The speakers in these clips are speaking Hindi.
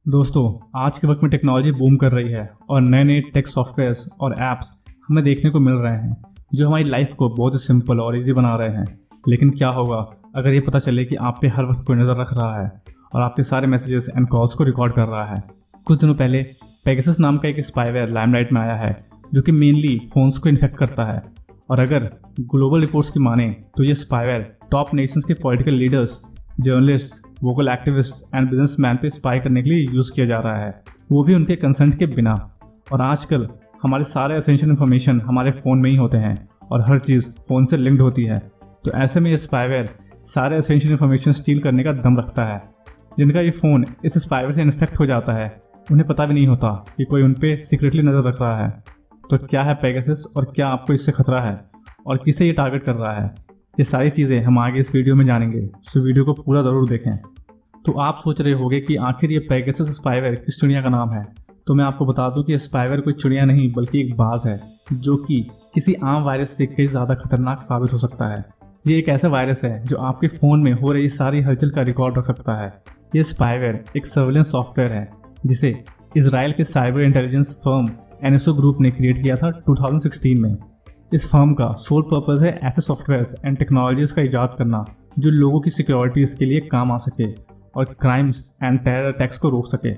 दोस्तों, आज के वक्त में टेक्नोलॉजी बूम कर रही है और नए नए टेक सॉफ्टवेयर्स और ऐप्स हमें देखने को मिल रहे हैं जो हमारी लाइफ को बहुत ही सिंपल और इजी बना रहे हैं। लेकिन क्या होगा अगर ये पता चले कि आप पे हर वक्त कोई नज़र रख रहा है और आपके सारे मैसेजेस एंड कॉल्स को रिकॉर्ड कर रहा है। कुछ दिनों पहले पेगासस नाम का एक स्पाईवेयर लाइमलाइट में आया है जो कि मेनली फ़ोन्स को इन्फेक्ट करता है। और अगर ग्लोबल रिपोर्ट्स की माने तो ये स्पाईवेयर टॉप नेशंस के political leaders, journalist, vocal activist and businessman पे स्पाई करने के लिए यूज़ किया जा रहा है, वो भी उनके कंसेंट के बिना। और आजकल हमारे सारे एसेंशियल इन्फॉर्मेशन हमारे फ़ोन में ही होते हैं और हर चीज़ फ़ोन से लिंक्ड होती है। तो ऐसे में ये स्पाईवेयर सारे एसेंशियल इन्फॉर्मेशन स्टील करने का दम रखता है। जिनका ये फ़ोन इस स्पाईवेयर से इन्फेक्ट हो जाता है उन्हें पता भी नहीं होता कि कोई उन पर सीक्रेटली नज़र रख रहा है। तो क्या है पेगासस और क्या आपको इससे खतरा है और किसे ये टारगेट कर रहा है, ये सारी चीज़ें हम आगे इस वीडियो में जानेंगे। सो वीडियो को पूरा ज़रूर देखें। तो आप सोच रहे होंगे कि आखिर ये पेगासस स्पाईवेयर किस चिड़िया का नाम है। तो मैं आपको बता दूं कि ये स्पाईवेयर कोई चिड़िया नहीं बल्कि एक बाज है जो कि किसी आम वायरस से कई ज़्यादा खतरनाक साबित हो सकता है। ये एक ऐसा वायरस है जो आपके फ़ोन में हो रही सारी हलचल का रिकॉर्ड रख सकता है। ये स्पाईवेयर एक सर्विलेंस सॉफ्टवेयर है जिसे इजराइल के cyber intelligence firm NSO group ने क्रिएट किया था 2016 में। इस फर्म का सोल पर्पस है ऐसे सॉफ्टवेयर्स एंड टेक्नोलॉजीज का इजाद करना जो लोगों की सिक्योरिटीज़ के लिए काम आ सके और क्राइम्स एंड टेरर अटैक्स को रोक सके।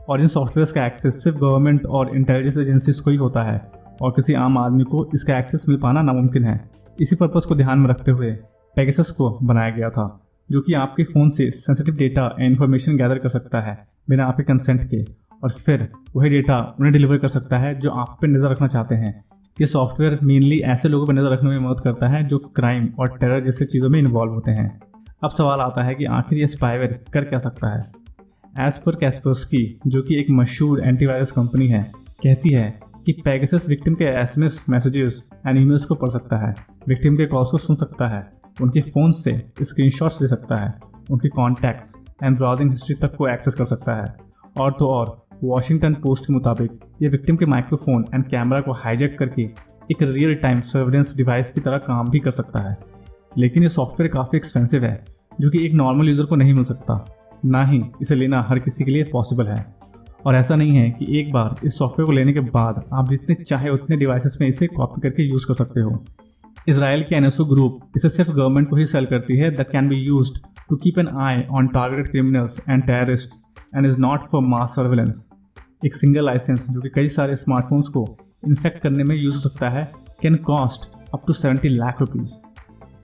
और इन सॉफ्टवेयर्स का एक्सेस सिर्फ गवर्नमेंट और इंटेलिजेंस एजेंसीज को ही होता है और किसी आम आदमी को इसका एक्सेस मिल पाना नामुमकिन है। इसी पर्पस को ध्यान में रखते हुए पेगासस को बनाया गया था जो कि आपके फ़ोन से sensitive data and information gather कर सकता है बिना आपके कंसेंट के, और फिर वही डेटा उन्हें डिलीवर कर सकता है जो आप पे नज़र रखना चाहते हैं। ये सॉफ्टवेयर मेनली ऐसे लोगों पर नज़र रखने में मदद करता है जो क्राइम और टेरर जैसे चीज़ों में इन्वॉल्व होते हैं। अब सवाल आता है कि आखिर ये स्पाईवेयर कर क्या सकता है। एज पर कैस्परस्की, जो कि एक मशहूर एंटीवायरस कंपनी है, कहती है कि पेगासस विक्टिम के एसएमएस मैसेजेस एंड ईमेल्स को पढ़ सकता है, विक्टिम के कॉल्स को सुन सकता है, उनके फ़ोन से स्क्रीनशॉट्स ले सकता है, उनके कॉन्टैक्ट्स एंड ब्राउजिंग हिस्ट्री तक को एक्सेस कर सकता है। और तो और वॉशिंगटन पोस्ट के मुताबिक ये विक्टिम के माइक्रोफोन एंड कैमरा को हाईजैक करके एक रियल टाइम सर्विलेंस डिवाइस की तरह काम भी कर सकता है। लेकिन ये सॉफ्टवेयर काफ़ी एक्सपेंसिव है जो कि एक नॉर्मल यूज़र को नहीं मिल सकता, ना ही इसे लेना हर किसी के लिए पॉसिबल है। और ऐसा नहीं है कि एक बार इस सॉफ्टवेयर को लेने के बाद आप जितने चाहे उतने डिवाइसेस में इसे कॉपी करके यूज़ कर सकते हो। इजराइल के एनएसओ ग्रुप इसे सिर्फ गवर्नमेंट को ही सेल करती है that can be used to keep an eye on targeted criminals and terrorists and is not for mass surveillance. एक सिंगल लाइसेंस जो कि कई सारे स्मार्टफोन्स को इन्फेक्ट करने में यूज़ हो सकता है can cost up to 70 lakh rupees.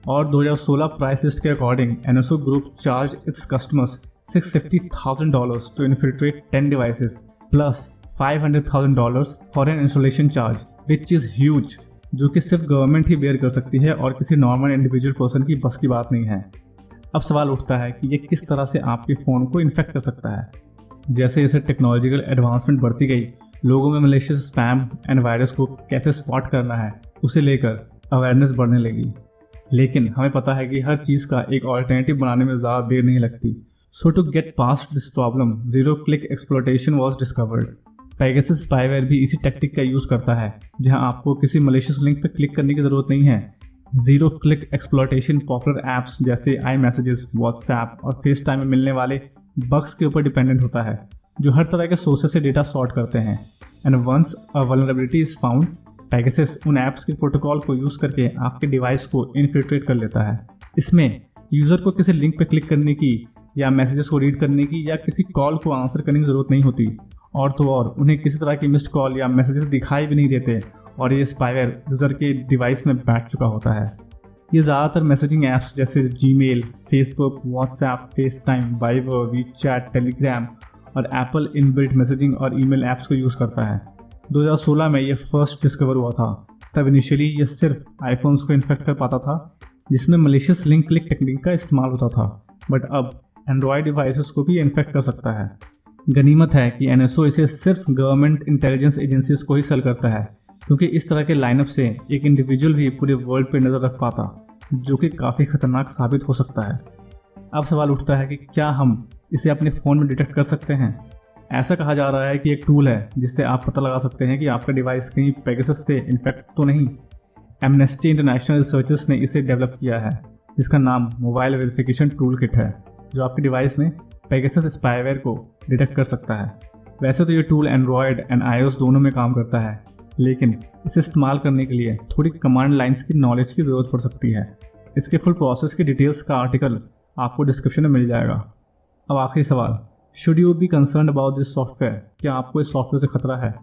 और 2016 प्राइस लिस्ट के according NSO group charge its customers $650,000 to infiltrate 10 devices plus $500,000 for an installation charge which is huge, जो कि सिर्फ गवर्नमेंट ही बेयर कर सकती है और किसी नॉर्मल इंडिविजुअल पर्सन की बस की बात नहीं है। अब सवाल उठता है कि ये किस तरह से आपके फ़ोन को इन्फेक्ट कर सकता है। जैसे जैसे टेक्नोलॉजिकल एडवांसमेंट बढ़ती गई, लोगों में मलेशियस स्पैम एंड वायरस को कैसे स्पॉट करना है उसे लेकर अवेयरनेस बढ़ने लगी। लेकिन हमें पता है कि हर चीज़ का एक ऑल्टरनेटिव बनाने में ज़्यादा देर नहीं लगती। So to get past this problem, zero click exploitation was discovered. Pegasus spyware भी इसी टेक्निक का यूज़ करता है जहां आपको किसी मलेशियस लिंक पर क्लिक करने की ज़रूरत नहीं है। Zero click exploitation popular apps जैसे आई मैसेजेस, व्हाट्सएप और फेस टाइम में मिलने वाले बग्स के ऊपर डिपेंडेंट होता है जो हर तरह के सोर्सेस से डेटा सॉर्ट करते हैं। And once a vulnerability is found, Pegasus उन ऐप्स के प्रोटोकॉल को यूज़ करके आपके डिवाइस को इन्फिल्ट्रेट कर लेता है। इसमें यूज़र को किसी लिंक पर क्लिक करने की या मैसेजेस को रीड करने की या किसी कॉल को आंसर करने की ज़रूरत नहीं होती। और तो और उन्हें किसी तरह की मिस्ड कॉल या मैसेजेस दिखाई भी नहीं देते और ये स्पाईवेयर यूज़र के डिवाइस में बैठ चुका होता है। ये ज़्यादातर मैसेजिंग ऐप्स जैसे Gmail, Facebook, WhatsApp, face time, Viber, WeChat, Telegram और एप्पल इनबिल्ट मैसेजिंग और ईमेल ऐप्स को यूज़ करता है। 2016 में ये फर्स्ट डिस्कवर हुआ था। तब इनिशियली ये सिर्फ आईफोन्स को इन्फेक्ट कर पाता था जिसमें मलेशियस लिंक क्लिक टेक्निक का इस्तेमाल होता था, बट अब एंड्रॉयड डिवाइसेस को भी इन्फेक्ट कर सकता है। गनीमत है कि एनएसओ इसे सिर्फ गवर्नमेंट इंटेलिजेंस एजेंसीज को ही सेल करता है, क्योंकि इस तरह के लाइनअप से एक इंडिविजुअल भी पूरे वर्ल्ड पर नज़र रख पाता, जो कि काफ़ी खतरनाक साबित हो सकता है। अब सवाल उठता है कि क्या हम इसे अपने फ़ोन में डिटेक्ट कर सकते हैं। ऐसा कहा जा रहा है कि एक टूल है जिससे आप पता लगा सकते हैं कि आपका डिवाइस कहीं पेगासस से इन्फेक्ट तो नहीं। एमनेस्टी इंटरनेशनल रिसर्चर्स ने इसे डेवलप किया है जिसका नाम मोबाइल वेरिफिकेशन टूल किट है, जो आपके डिवाइस में पेगासस स्पाईवेयर को डिटेक्ट कर सकता है। वैसे तो ये टूल एंड्रॉयड एंड iOS दोनों में काम करता है, लेकिन इसे इस्तेमाल करने के लिए थोड़ी कमांड लाइन्स की नॉलेज की ज़रूरत पड़ सकती है। इसके फुल प्रोसेस की डिटेल्स का आर्टिकल आपको डिस्क्रिप्शन में मिल जाएगा। अब आखिरी सवाल, should you be concern about this software? क्या आपको इस सॉफ्टवेयर से खतरा है?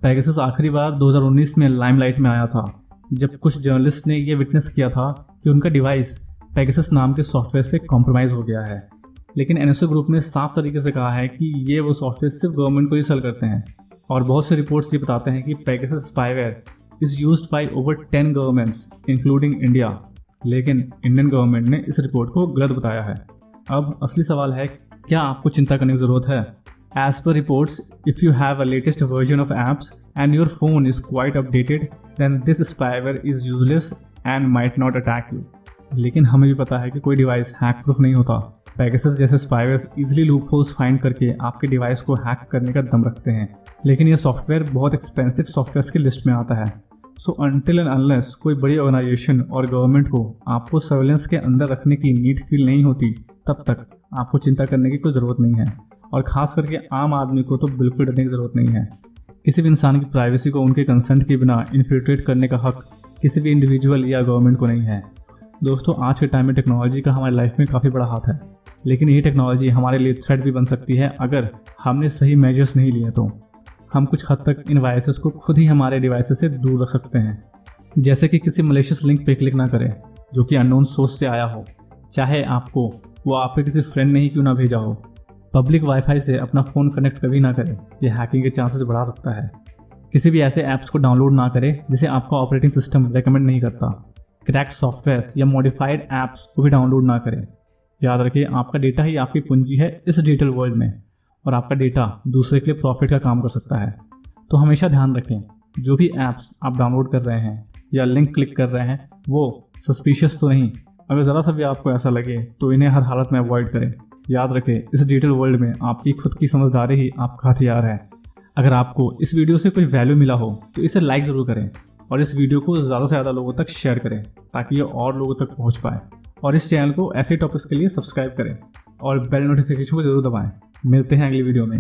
पेगासस आखिरी बार 2019 में लाइमलाइट में आया था, जब कुछ जर्नलिस्ट ने यह विटनेस किया था कि उनका डिवाइस पेगासस नाम के सॉफ्टवेयर से कॉम्प्रोमाइज़ हो गया है। लेकिन NSO ग्रुप ने साफ तरीके से कहा है कि ये वो सॉफ्टवेयर सिर्फ गवर्नमेंट को ही सेल करते हैं, और बहुत से रिपोर्ट्स ये बताते हैं कि Pegasus spyware is used by over 10 governments including India. लेकिन इंडियन गवर्नमेंट ने इस रिपोर्ट को गलत बताया है। अब असली सवाल है, क्या आपको चिंता करने की ज़रूरत है? As per reports, if you have a latest version of apps and your phone is quite updated, then this spyware is useless and might not attack you. लेकिन हमें भी पता है कि कोई डिवाइस हैक प्रूफ नहीं होता। पेगासस जैसे स्पाईवेयर्स इजीली लूपहोल्स फाइंड करके आपके डिवाइस को हैक करने का दम रखते हैं, लेकिन यह सॉफ्टवेयर बहुत एक्सपेंसिव सॉफ्टवेयर्स की लिस्ट में आता है। सो अनटिल एंड अनलेस कोई बड़ी ऑर्गेनाइजेशन और गवर्नमेंट को आपको सर्वेलेंस के अंदर रखने की नीड फील नहीं होती, तब तक आपको चिंता करने की कोई ज़रूरत नहीं है। और ख़ास करके आम आदमी को तो बिल्कुल डरने की ज़रूरत नहीं है। किसी भी इंसान की प्राइवेसी को उनके कंसेंट के बिना इन्फिल्ट्रेट करने का हक किसी भी इंडिविजुअल या गवर्नमेंट को नहीं है। दोस्तों, आज के टाइम में टेक्नोलॉजी का हमारी लाइफ में काफ़ी बड़ा हाथ है, लेकिन यही टेक्नोलॉजी हमारे लिए थ्रेट भी बन सकती है अगर हमने सही मेजर्स नहीं लिए तो। हम कुछ हद तक इन वायरसेस को खुद ही हमारे डिवाइसेस से दूर रख सकते हैं, जैसे कि किसी मलेशियस लिंक पे क्लिक ना करें जो कि अननोन सोर्स से आया हो, चाहे आपको वो आपके किसी फ्रेंड ने ही क्यों ना भेजा हो। पब्लिक वाईफाई से अपना फ़ोन कनेक्ट कभी ना करें, यह हैकिंग के चांसेस बढ़ा सकता है। किसी भी ऐसे ऐप्स को डाउनलोड ना करें जिसे आपका ऑपरेटिंग सिस्टम रेकमेंड नहीं करता। क्रैक्ड सॉफ्टवेयर या मॉडिफाइड ऐप्स को भी डाउनलोड ना करें। याद रखिए, आपका डेटा ही आपकी पूंजी है इस डिजिटल वर्ल्ड में, और आपका डेटा दूसरे के लिए प्रॉफिट का काम कर सकता है। तो हमेशा ध्यान रखें, जो भी ऐप्स आप डाउनलोड कर रहे हैं या लिंक क्लिक कर रहे हैं वो सस्पिशियस तो नहीं। अगर ज़रा सा भी आपको ऐसा लगे तो इन्हें हर हालत में अवॉइड करें। याद रखें, इस डिजिटल वर्ल्ड में आपकी खुद की समझदारी ही आपका हथियार है। अगर आपको इस वीडियो से कोई वैल्यू मिला हो तो इसे लाइक ज़रूर करें, और इस वीडियो को ज़्यादा से ज़्यादा लोगों तक शेयर करें ताकि ये और लोगों तक पहुँच पाए। और इस चैनल को ऐसे टॉपिक्स के लिए सब्सक्राइब करें और बेल नोटिफिकेशन को जरूर दबाएं। मिलते हैं अगली वीडियो में।